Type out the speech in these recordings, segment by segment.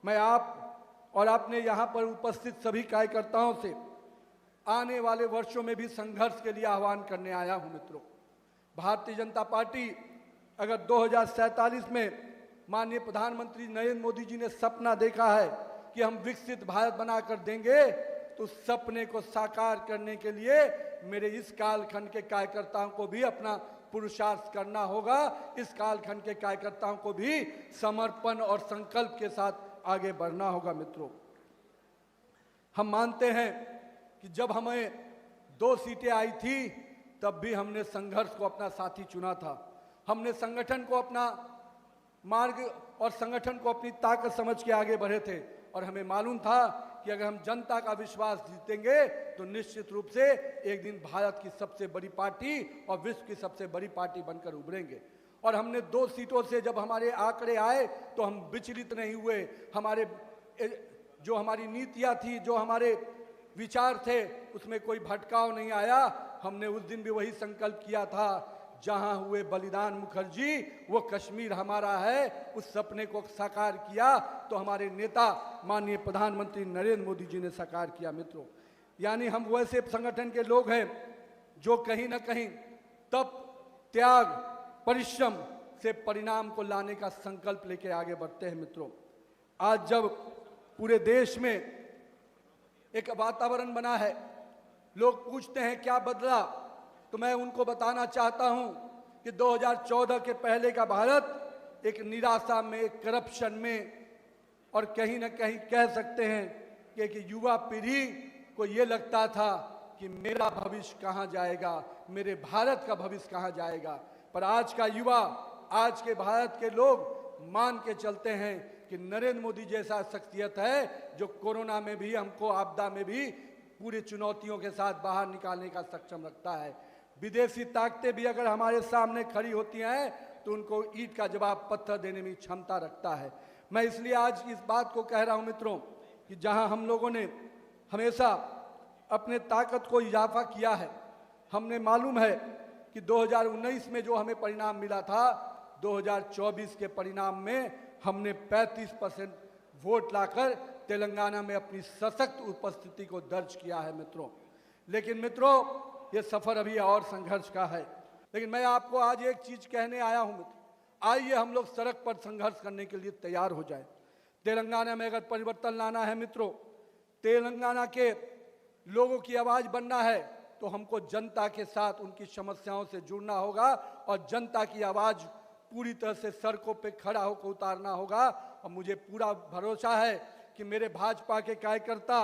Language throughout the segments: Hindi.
मैं आप और अपने यहाँ पर उपस्थित सभी कार्यकर्ताओं से आने वाले वर्षों में भी संघर्ष के लिए आह्वान करने आया हूं। मित्रों, भारतीय जनता पार्टी अगर 2047 में माननीय प्रधानमंत्री नरेंद्र मोदी जी ने सपना देखा है कि हम विकसित भारत बनाकर देंगे, तो उस सपने को साकार करने के लिए मेरे इस कालखंड के कार्यकर्ताओं को भी अपना पुरुषार्थ करना होगा। इस कालखंड के कार्यकर्ताओं को भी समर्पण और संकल्प के साथ आगे बढ़ना होगा। मित्रों, हम मानते हैं कि जब हमें 2 सीटें आई थी तब भी हमने संघर्ष को अपना साथी चुना था। हमने संगठन को अपना मार्ग और संगठन को अपनी ताकत समझ के आगे बढ़े थे और हमें मालूम था कि अगर हम जनता का विश्वास जीतेंगे तो निश्चित रूप से एक दिन भारत की सबसे बड़ी पार्टी और विश्व की सबसे बड़ी पार्टी बनकर उभरेंगे। और हमने 2 सीटों से जब हमारे आंकड़े आए तो हम विचलित नहीं हुए। हमारी नीतियां थी, जो हमारे विचार थे, उसमें कोई भटकाव नहीं आया। हमने उस दिन भी वही संकल्प किया था, जहां हुए बलिदान मुखर्जी वो कश्मीर हमारा है। उस सपने को साकार किया तो हमारे नेता माननीय प्रधानमंत्री नरेंद्र मोदी जी ने साकार किया। मित्रों, यानी हम वैसे संगठन के लोग हैं जो कहीं ना कहीं तप, त्याग, परिश्रम से परिणाम को लाने का संकल्प लेकर आगे बढ़ते हैं। मित्रों, आज जब पूरे देश में एक वातावरण बना है, लोग पूछते हैं क्या बदला, तो मैं उनको बताना चाहता हूं कि 2014 के पहले का भारत एक निराशा में, एक करप्शन में, और कहीं ना कहीं कह सकते हैं कि एक युवा पीढ़ी को ये लगता था कि मेरा भविष्य कहां जाएगा, मेरे भारत का भविष्य कहां जाएगा। पर आज का युवा, आज के भारत के लोग मान के चलते हैं कि नरेंद्र मोदी जैसा शख्सियत है जो कोरोना में भी हमको, आपदा में भी पूरी चुनौतियों के साथ बाहर निकालने का सक्षम रखता है। विदेशी ताकतें भी अगर हमारे सामने खड़ी होती हैं तो उनको ईंट का जवाब पत्थर देने में क्षमता रखता है। मैं इसलिए आज इस बात को कह रहा हूं मित्रों कि जहां हम लोगों ने हमेशा अपने ताकत को इजाफा किया है, हमने मालूम है कि 2019 में जो हमें परिणाम मिला था, 2024 के परिणाम में हमने 35% वोट लाकर तेलंगाना में अपनी सशक्त उपस्थिति को दर्ज किया है। लेकिन मित्रों, ये सफर अभी और संघर्ष का है। लेकिन मैं आपको आज एक चीज कहने आया हूं मित्र, आइए हम लोग सड़क पर संघर्ष करने के लिए तैयार हो जाए। तेलंगाना में अगर परिवर्तन लाना है मित्रों, तेलंगाना के लोगों की आवाज बनना है, तो हमको जनता के साथ उनकी समस्याओं से जुड़ना होगा और जनता की आवाज पूरी तरह से सड़कों पे खड़ा होकर उतारना होगा। और मुझे पूरा भरोसा है कि मेरे भाजपा के कार्यकर्ता,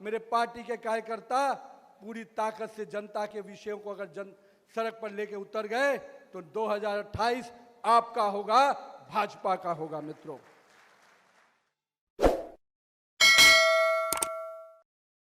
मेरे पार्टी के कार्यकर्ता पूरी ताकत से जनता के विषयों को अगर सड़क पर लेके उतर गए तो 2028 आपका होगा, भाजपा का होगा। मित्रों,